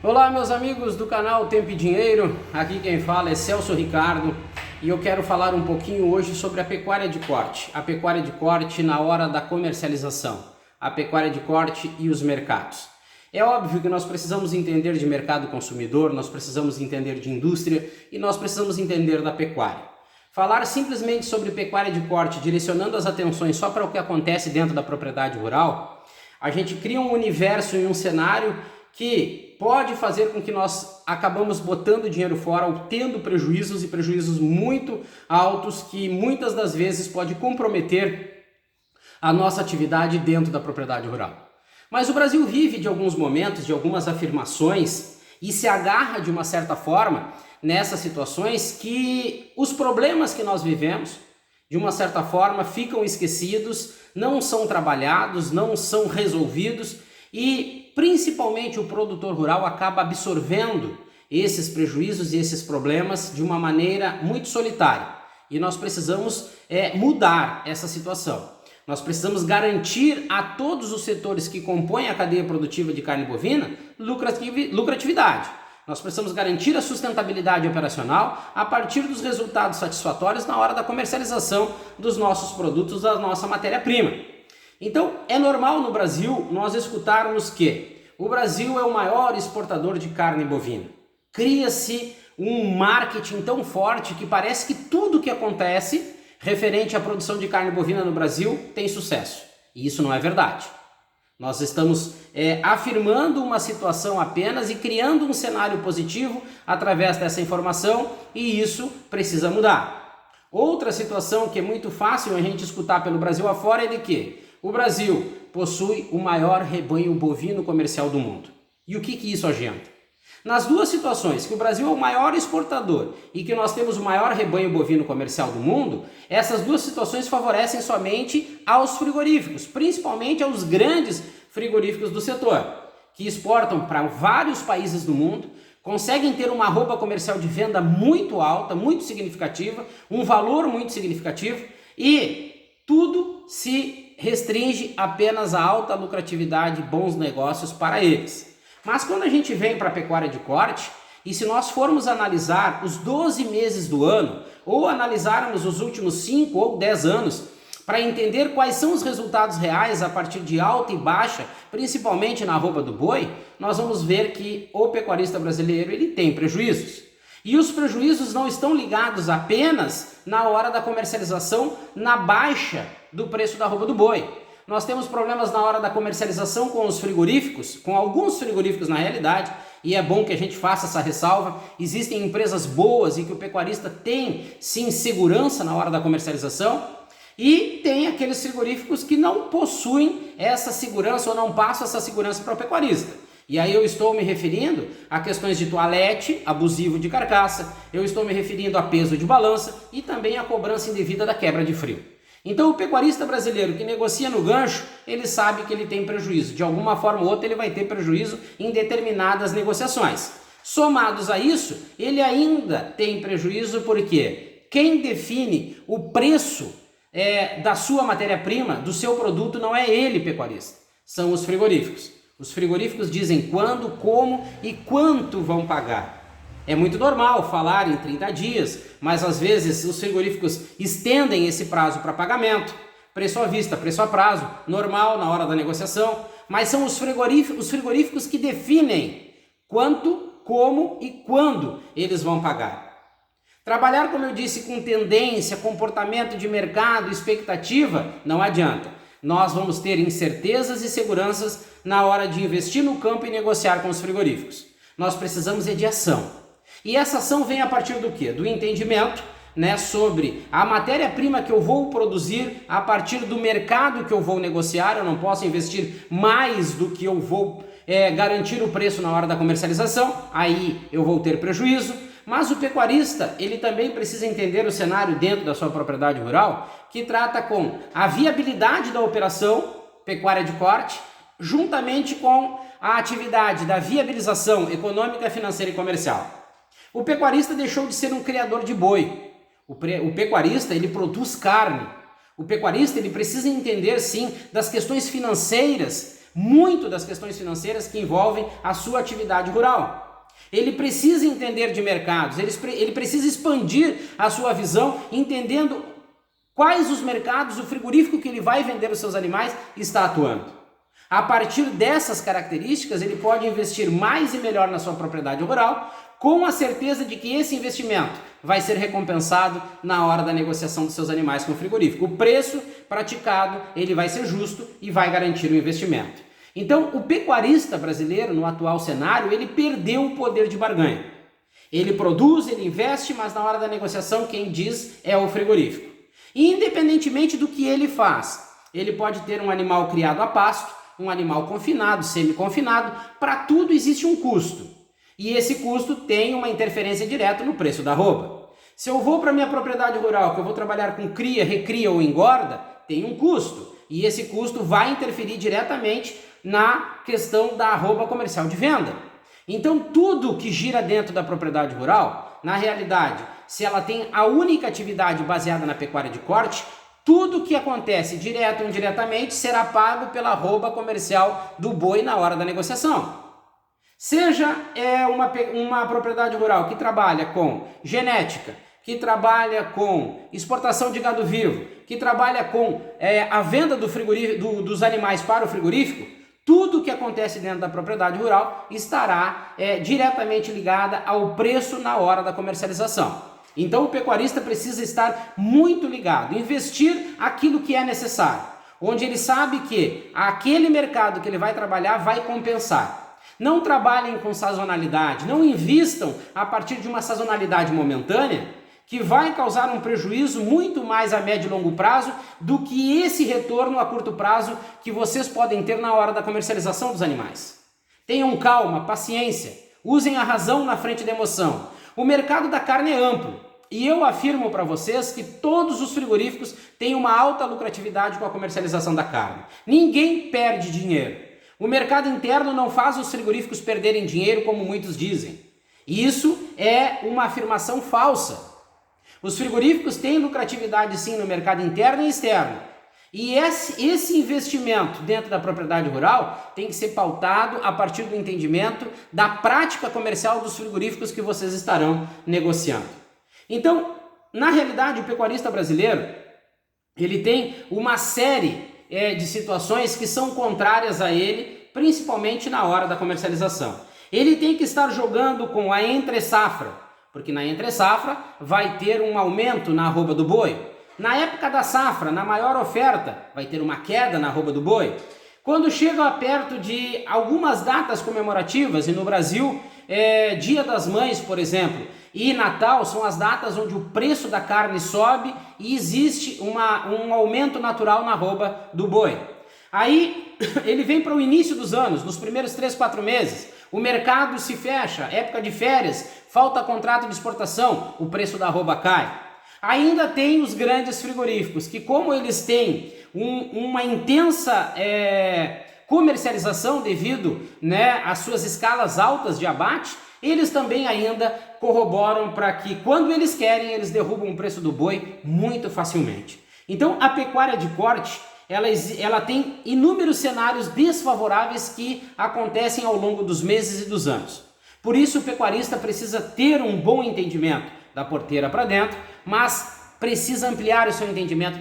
Olá meus amigos do canal Tempo e Dinheiro, aqui quem fala é Celso Ricardo e eu quero falar um pouquinho hoje sobre a pecuária de corte. A pecuária de corte na hora da comercialização, a pecuária de corte e os mercados. É óbvio que nós precisamos entender de mercado consumidor, nós precisamos entender de indústria e nós precisamos entender da pecuária. Falar simplesmente sobre pecuária de corte, direcionando as atenções só para o que acontece dentro da propriedade rural, a gente cria um universo e um cenário que pode fazer com que nós acabamos botando dinheiro fora ou tendo prejuízos e prejuízos muito altos que muitas das vezes pode comprometer a nossa atividade dentro da propriedade rural. Mas o Brasil vive de alguns momentos, de algumas afirmações e se agarra de uma certa forma nessas situações que os problemas que nós vivemos, de uma certa forma, ficam esquecidos, não são trabalhados, não são resolvidos e principalmente o produtor rural acaba absorvendo esses prejuízos e esses problemas de uma maneira muito solitária. E nós precisamos mudar essa situação. Nós precisamos garantir a todos os setores que compõem a cadeia produtiva de carne bovina lucratividade. Nós precisamos garantir a sustentabilidade operacional a partir dos resultados satisfatórios na hora da comercialização dos nossos produtos, da nossa matéria-prima. Então, é normal no Brasil nós escutarmos que o Brasil é o maior exportador de carne bovina. Cria-se um marketing tão forte que parece que tudo que acontece referente à produção de carne bovina no Brasil tem sucesso. E isso não é verdade. Nós estamos afirmando uma situação apenas e criando um cenário positivo através dessa informação e isso precisa mudar. Outra situação que é muito fácil a gente escutar pelo Brasil afora é de que o Brasil possui o maior rebanho bovino comercial do mundo. E o que isso adianta? Nas duas situações, que o Brasil é o maior exportador e que nós temos o maior rebanho bovino comercial do mundo, essas duas situações favorecem somente aos frigoríficos, principalmente aos grandes frigoríficos do setor, que exportam para vários países do mundo, conseguem ter uma arroba comercial de venda muito alta, muito significativa, um valor muito significativo e tudo se restringe apenas à alta lucratividade e bons negócios para eles. Mas quando a gente vem para a pecuária de corte, e se nós formos analisar os 12 meses do ano, ou analisarmos os últimos 5 ou 10 anos, para entender quais são os resultados reais a partir de alta e baixa, principalmente na arroba do boi, nós vamos ver que o pecuarista brasileiro ele tem prejuízos. E os prejuízos não estão ligados apenas na hora da comercialização, na baixa do preço da arroba do boi. Nós temos problemas na hora da comercialização com os frigoríficos, com alguns frigoríficos na realidade, e é bom que a gente faça essa ressalva. Existem empresas boas e que o pecuarista tem sim segurança na hora da comercialização, e tem aqueles frigoríficos que não possuem essa segurança ou não passam essa segurança para o pecuarista. E aí eu estou me referindo a questões de toalete, abusivo de carcaça, eu estou me referindo a peso de balança e também a cobrança indevida da quebra de frio. Então o pecuarista brasileiro que negocia no gancho, ele sabe que ele tem prejuízo. De alguma forma ou outra ele vai ter prejuízo em determinadas negociações. Somados a isso, ele ainda tem prejuízo porque quem define o preço da sua matéria-prima, do seu produto, não é ele, pecuarista, são os frigoríficos. Os frigoríficos dizem quando, como e quanto vão pagar. É muito normal falar em 30 dias, mas às vezes os frigoríficos estendem esse prazo para pagamento, preço à vista, preço a prazo, normal na hora da negociação, mas são os frigoríficos que definem quanto, como e quando eles vão pagar. Trabalhar, como eu disse, com tendência, comportamento de mercado, expectativa, não adianta. Nós vamos ter incertezas e seguranças na hora de investir no campo e negociar com os frigoríficos. Nós precisamos de ação. E essa ação vem a partir do quê? Do entendimento, sobre a matéria-prima que eu vou produzir a partir do mercado que eu vou negociar. Eu não posso investir mais do que eu vou garantir o preço na hora da comercialização, aí eu vou ter prejuízo. Mas o pecuarista, ele também precisa entender o cenário dentro da sua propriedade rural, que trata com a viabilidade da operação pecuária de corte, juntamente com a atividade da viabilização econômica, financeira e comercial. O pecuarista deixou de ser um criador de boi. O pecuarista, ele produz carne. O pecuarista, ele precisa entender, sim, das questões financeiras muito das questões financeiras que envolvem a sua atividade rural. Ele precisa entender de mercados, ele precisa expandir a sua visão, entendendo quais os mercados o frigorífico que ele vai vender os seus animais está atuando. A partir dessas características, ele pode investir mais e melhor na sua propriedade rural, com a certeza de que esse investimento vai ser recompensado na hora da negociação dos seus animais com o frigorífico. O preço praticado, ele vai ser justo e vai garantir o investimento. Então, o pecuarista brasileiro, no atual cenário, ele perdeu o poder de barganha. Ele produz, ele investe, mas na hora da negociação quem diz é o frigorífico. E independentemente do que ele faz, ele pode ter um animal criado a pasto, um animal confinado, semi-confinado, para tudo existe um custo. E esse custo tem uma interferência direta no preço da arroba. Se eu vou para minha propriedade rural, que eu vou trabalhar com cria, recria ou engorda, tem um custo. E esse custo vai interferir diretamente na questão da arroba comercial de venda. Então tudo que gira dentro da propriedade rural, na realidade, se ela tem a única atividade baseada na pecuária de corte, tudo que acontece direto ou indiretamente será pago pela arroba comercial do boi na hora da negociação. Seja uma propriedade rural que trabalha com genética, que trabalha com exportação de gado vivo, que trabalha com a venda dos animais para o frigorífico, tudo que acontece dentro da propriedade rural estará diretamente ligada ao preço na hora da comercialização. Então o pecuarista precisa estar muito ligado, investir aquilo que é necessário, onde ele sabe que aquele mercado que ele vai trabalhar vai compensar. Não trabalhem com sazonalidade, não invistam a partir de uma sazonalidade momentânea que vai causar um prejuízo muito mais a médio e longo prazo do que esse retorno a curto prazo que vocês podem ter na hora da comercialização dos animais. Tenham calma, paciência, usem a razão na frente da emoção. O mercado da carne é amplo e eu afirmo para vocês que todos os frigoríficos têm uma alta lucratividade com a comercialização da carne. Ninguém perde dinheiro. O mercado interno não faz os frigoríficos perderem dinheiro como muitos dizem. Isso é uma afirmação falsa. Os frigoríficos têm lucratividade sim no mercado interno e externo. E esse investimento dentro da propriedade rural tem que ser pautado a partir do entendimento da prática comercial dos frigoríficos que vocês estarão negociando. Então, na realidade, o pecuarista brasileiro, ele tem uma série de situações que são contrárias a ele, principalmente na hora da comercialização. Ele tem que estar jogando com a entre-safra, porque na entre-safra vai ter um aumento na arroba do boi. Na época da safra, na maior oferta, vai ter uma queda na arroba do boi. Quando chega perto de algumas datas comemorativas, e no Brasil, Dia das Mães, por exemplo, e Natal são as datas onde o preço da carne sobe e existe um aumento natural na arroba do boi. Aí ele vem para o início dos anos, nos primeiros 3, 4 meses, o mercado se fecha, época de férias, falta contrato de exportação, o preço da arroba cai. Ainda tem os grandes frigoríficos, que como eles têm uma intensa comercialização devido às suas escalas altas de abate, eles também ainda corroboram para que quando eles querem, eles derrubam o preço do boi muito facilmente. Então a pecuária de corte, ela tem inúmeros cenários desfavoráveis que acontecem ao longo dos meses e dos anos. Por isso o pecuarista precisa ter um bom entendimento da porteira para dentro, mas precisa ampliar o seu entendimento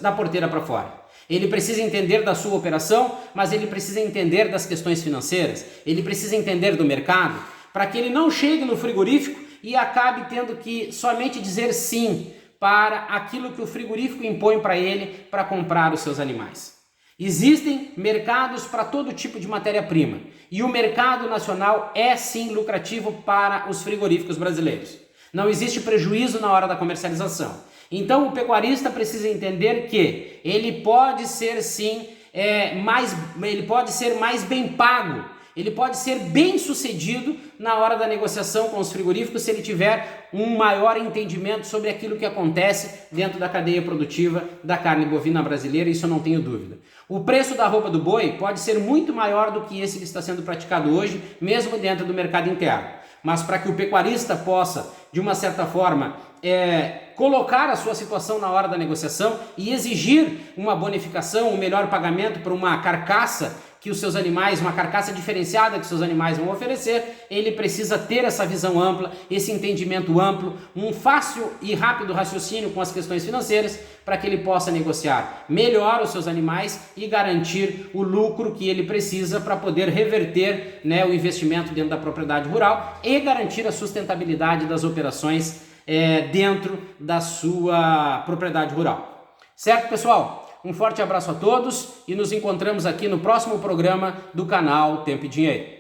da porteira para fora. Ele precisa entender da sua operação, mas ele precisa entender das questões financeiras, ele precisa entender do mercado, para que ele não chegue no frigorífico e acabe tendo que somente dizer sim para aquilo que o frigorífico impõe para ele para comprar os seus animais. Existem mercados para todo tipo de matéria-prima e o mercado nacional é sim lucrativo para os frigoríficos brasileiros. Não existe prejuízo na hora da comercialização. Então o pecuarista precisa entender que ele pode ser sim ele pode ser mais bem pago, ele pode ser bem sucedido na hora da negociação com os frigoríficos se ele tiver um maior entendimento sobre aquilo que acontece dentro da cadeia produtiva da carne bovina brasileira, isso eu não tenho dúvida. O preço da arroba do boi pode ser muito maior do que esse que está sendo praticado hoje, mesmo dentro do mercado interno. Mas para que o pecuarista possa, de uma certa forma, colocar a sua situação na hora da negociação e exigir uma bonificação, um melhor pagamento para uma carcaça que os seus animais, uma carcaça diferenciada que os seus animais vão oferecer, ele precisa ter essa visão ampla, esse entendimento amplo, um fácil e rápido raciocínio com as questões financeiras para que ele possa negociar melhor os seus animais e garantir o lucro que ele precisa para poder reverter, né, o investimento dentro da propriedade rural e garantir a sustentabilidade das operações dentro da sua propriedade rural. Certo, pessoal? Um forte abraço a todos e nos encontramos aqui no próximo programa do canal Tempo e Dinheiro.